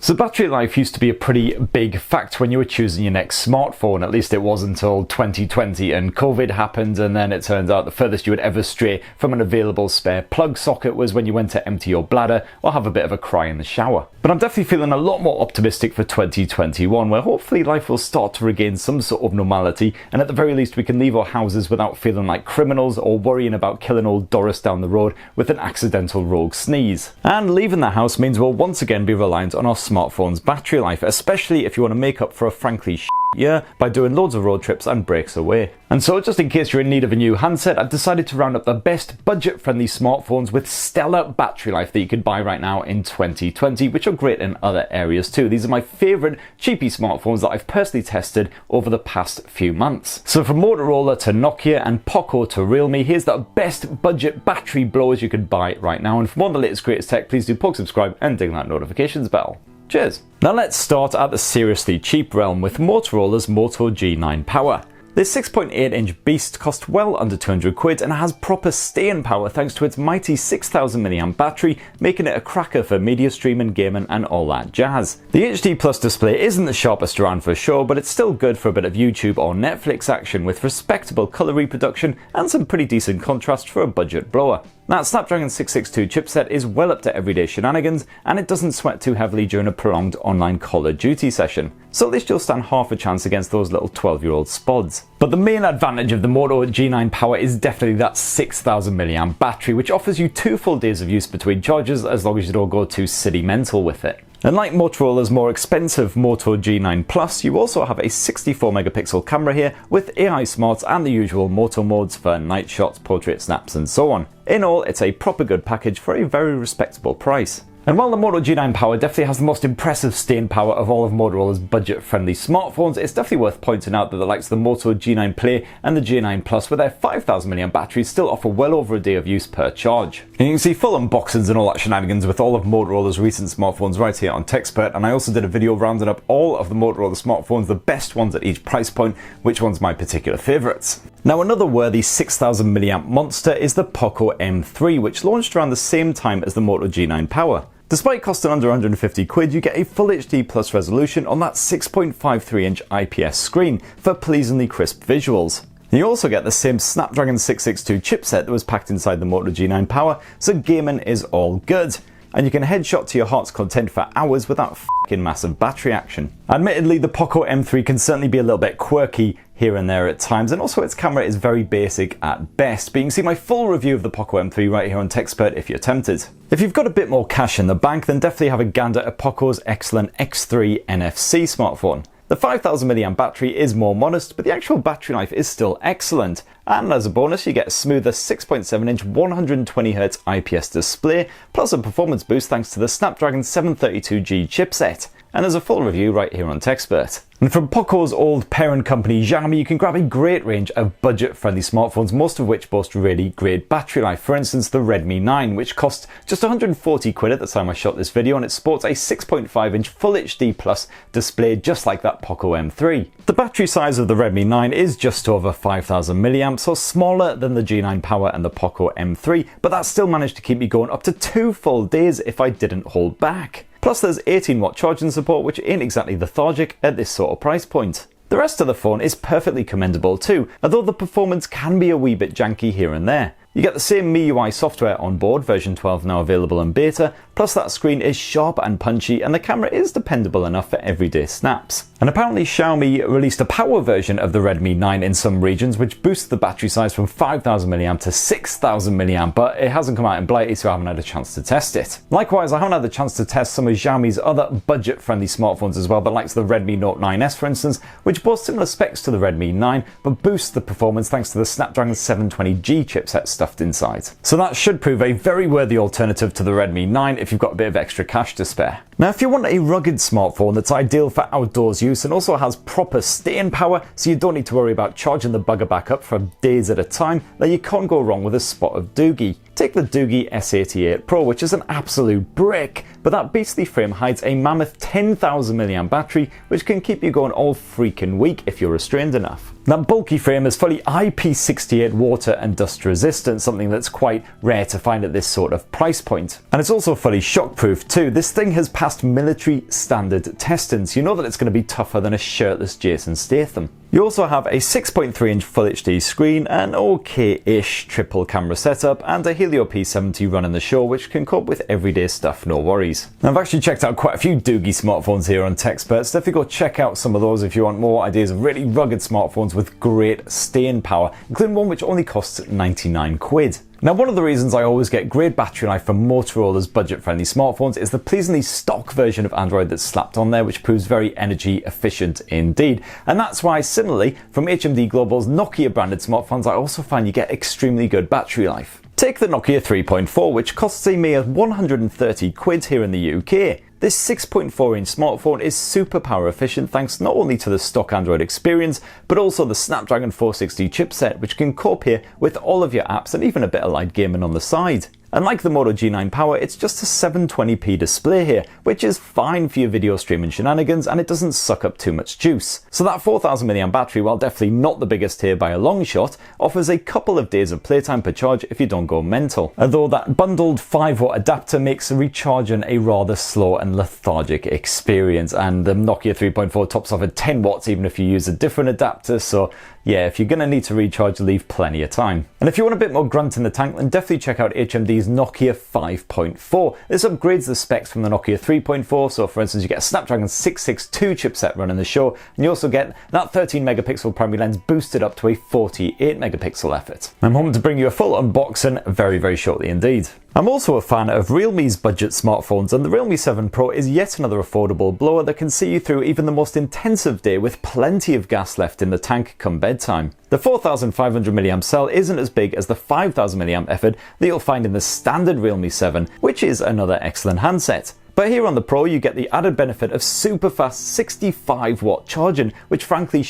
So battery life used to be a pretty big fact when you were choosing your next smartphone. At least it was until 2020 and COVID happened, and then it turns out the furthest you would ever stray from an available spare plug socket was when you went to empty your bladder or have a bit of a cry in the shower. But I'm definitely feeling a lot more optimistic for 2021, where hopefully life will start to regain some sort of normality, and at the very least we can leave our houses without feeling like criminals or worrying about killing old Doris down the road with an accidental rogue sneeze. And leaving the house means we'll once again be reliant on our smartphone's battery life, especially if you want to make up for a frankly year by doing loads of road trips and breaks away. And so, just in case you're in need of a new handset, I've decided to round up the best budget-friendly smartphones with stellar battery life that you could buy right now in 2020, which are great in other areas too. These are my favourite cheapy smartphones that I've personally tested over the past few months. So from Motorola to Nokia and Poco to Realme, here's the best budget battery blowers you could buy right now. And for more on the latest greatest tech, please do subscribe and ding that notifications bell. Cheers! Now let's start at the seriously cheap realm with Motorola's Moto G9 Power. This 6.8-inch beast costs well under 200 quid and has proper staying power thanks to its mighty 6000 mAh battery, making it a cracker for media streaming, gaming and all that jazz. The HD Plus display isn't the sharpest around for sure, but it's still good for a bit of YouTube or Netflix action with respectable colour reproduction and some pretty decent contrast for a budget blower. That Snapdragon 662 chipset is well up to everyday shenanigans, and it doesn't sweat too heavily during a prolonged online Call of Duty session, so at least you'll stand half a chance against those little 12-year-old spods. But the main advantage of the Moto G9 Power is definitely that 6000 mAh battery, which offers you 2 full days of use between charges as long as you don't go too city mental with it. Unlike Motorola's more expensive Moto G9 Plus, you also have a 64 megapixel camera here with AI smarts and the usual moto modes for night shots, portrait snaps and so on. In all, it's a proper good package for a very respectable price. And while the Moto G9 Power definitely has the most impressive staying power of all of Motorola's budget-friendly smartphones, it's definitely worth pointing out that the likes of the Moto G9 Play and the G9 Plus with their 5000 mAh batteries still offer well over a day of use per charge. And you can see full unboxings and all that shenanigans with all of Motorola's recent smartphones right here on Tech Spurt, and I also did a video rounding up all of the Motorola smartphones, the best ones at each price point, which one's my particular favourites. Now another worthy 6000 mAh monster is the Poco M3, which launched around the same time as the Moto G9 Power. Despite costing under 150 quid, you get a full HD Plus resolution on that 6.53-inch IPS screen for pleasingly crisp visuals. You also get the same Snapdragon 662 chipset that was packed inside the Moto G9 Power, so gaming is all good. And you can headshot to your heart's content for hours without f***ing massive battery action. Admittedly, the Poco M3 can certainly be a little bit quirky here and there at times, and also its camera is very basic at best, but you can see my full review of the Poco M3 right here on Tech Spurt if you're tempted. If you've got a bit more cash in the bank, then definitely have a gander at Poco's excellent X3 NFC smartphone. The 5000 mAh battery is more modest, but the actual battery life is still excellent. And as a bonus, you get a smoother 6.7-inch 120Hz IPS display, plus a performance boost thanks to the Snapdragon 732G chipset. And there's a full review right here on Tech Spurt. And from Poco's old parent company Xiaomi, you can grab a great range of budget-friendly smartphones, most of which boast really great battery life. For instance, the Redmi 9, which cost just 140 quid at the time I shot this video, and it sports a 6.5-inch Full HD Plus display just like that Poco M3. The battery size of the Redmi 9 is just over 5000 mAh, so smaller than the G9 Power and the Poco M3, but that still managed to keep me going up to 2 full days if I didn't hold back. Plus there's 18-watt charging support, which ain't exactly lethargic at this sort of price point. The rest of the phone is perfectly commendable too, although the performance can be a wee bit janky here and there. You get the same MIUI software on board, version 12 now available in beta, plus that screen is sharp and punchy and the camera is dependable enough for everyday snaps. And apparently Xiaomi released a power version of the Redmi 9 in some regions, which boosts the battery size from 5000 mAh to 6000 mAh, but it hasn't come out in Blighty, so I haven't had a chance to test it. Likewise, I haven't had the chance to test some of Xiaomi's other budget-friendly smartphones as well, the likes of the Redmi Note 9S for instance, which boast similar specs to the Redmi 9, but boosts the performance thanks to the Snapdragon 720G chipset stuffed inside. So that should prove a very worthy alternative to the Redmi 9 if you've got a bit of extra cash to spare. Now if you want a rugged smartphone that's ideal for outdoors use and also has proper staying power so you don't need to worry about charging the bugger back up for days at a time, then you can't go wrong with a spot of Doogee. Take the Doogie S88 Pro, which is an absolute brick, but that beastly frame hides a mammoth 10,000 mAh battery, which can keep you going all freaking week if you're restrained enough. That bulky frame is fully IP68 water and dust resistant, something that's quite rare to find at this sort of price point. And it's also fully shockproof too. This thing has passed military standard testing, so you know that it's going to be tougher than a shirtless Jason Statham. You also have a 6.3-inch Full HD screen, an okay-ish triple camera setup, and a Helio P70 running the show, which can cope with everyday stuff, no worries. Now, I've actually checked out quite a few Doogee smartphones here on Tech Spurt, so definitely go check out some of those if you want more ideas of really rugged smartphones with great staying power, including one which only costs 99 quid. Now, one of the reasons I always get great battery life from Motorola's budget-friendly smartphones is the pleasingly stock version of Android that's slapped on there, which proves very energy efficient indeed. And that's why, similarly, from HMD Global's Nokia branded smartphones, I also find you get extremely good battery life. Take the Nokia 3.4, which costs a mere 130 quid here in the UK. This 6.4-inch smartphone is super power efficient thanks not only to the stock Android experience, but also the Snapdragon 460 chipset, which can cope here with all of your apps and even a bit of light gaming on the side. And like the Moto G9 Power, it's just a 720p display here, which is fine for your video streaming shenanigans, and it doesn't suck up too much juice. So that 4000 mAh battery, while definitely not the biggest here by a long shot, offers a couple of days of playtime per charge if you don't go mental. Although that bundled 5-watt adapter makes recharging a rather slow and lethargic experience, and the Nokia 3.4 tops off at 10 watts even if you use a different adapter, so yeah, if you're going to need to recharge, leave plenty of time. And if you want a bit more grunt in the tank, then definitely check out HMD's Nokia 5.4. This upgrades the specs from the Nokia 3.4, so for instance you get a Snapdragon 662 chipset running the show, and you also get that 13 megapixel primary lens boosted up to a 48 megapixel effort. I'm hoping to bring you a full unboxing very shortly indeed. I'm also a fan of Realme's budget smartphones, and the Realme 7 Pro is yet another affordable blower that can see you through even the most intensive day with plenty of gas left in the tank come bedtime. The 4500 mAh cell isn't as big as the 5000 mAh effort that you'll find in the standard Realme 7, which is another excellent handset. But here on the Pro you get the added benefit of super fast 65-watt charging, which frankly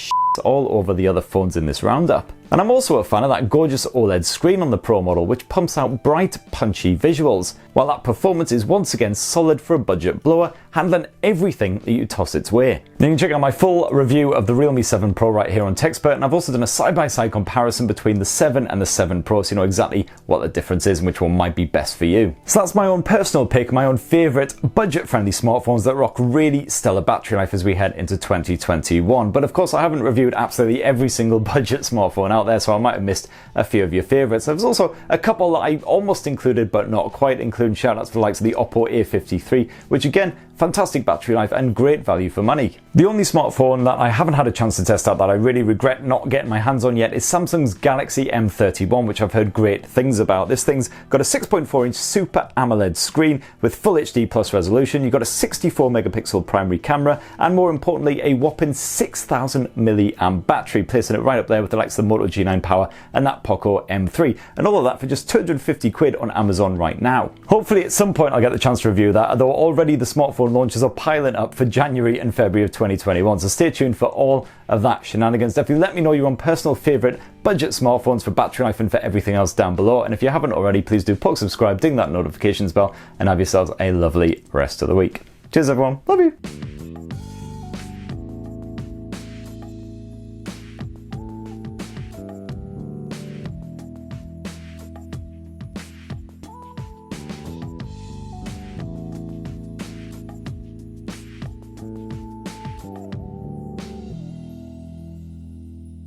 all over the other phones in this roundup. And I'm also a fan of that gorgeous OLED screen on the Pro model, which pumps out bright, punchy visuals, while that performance is once again solid for a budget blower, handling everything that you toss its way. Now you can check out my full review of the Realme 7 Pro right here on Tech Spurt, and I've also done a side-by-side comparison between the 7 and the 7 Pro, so you know exactly what the difference is and which one might be best for you. So that's my own personal pick, my own favourite budget-friendly smartphones that rock really stellar battery life as we head into 2021. But of course I haven't reviewed absolutely every single budget smartphone out there, so I might have missed a few of your favourites. There's also a couple that I almost included but not quite, including shoutouts for the likes of the Oppo A53, which again, fantastic battery life and great value for money. The only smartphone that I haven't had a chance to test out that I really regret not getting my hands on yet is Samsung's Galaxy M31, which I've heard great things about. This thing's got a 6.4-inch Super AMOLED screen with Full HD Plus resolution. You've got a 64 megapixel primary camera, and more importantly a whopping 6000 mAh battery, placing it right up there with the likes of the Moto G9 Power and that Poco M3, and all of that for just 250 quid on Amazon right now. Hopefully at some point I'll get the chance to review that, although already the smartphone launches are piling up for January and February of 2021, so stay tuned for all of that shenanigans. Definitely let me know your own personal favourite budget smartphones for battery life and for everything else down below, and if you haven't already, please do subscribe, ding that notifications bell, and have yourselves a lovely rest of the week. Cheers everyone, love you!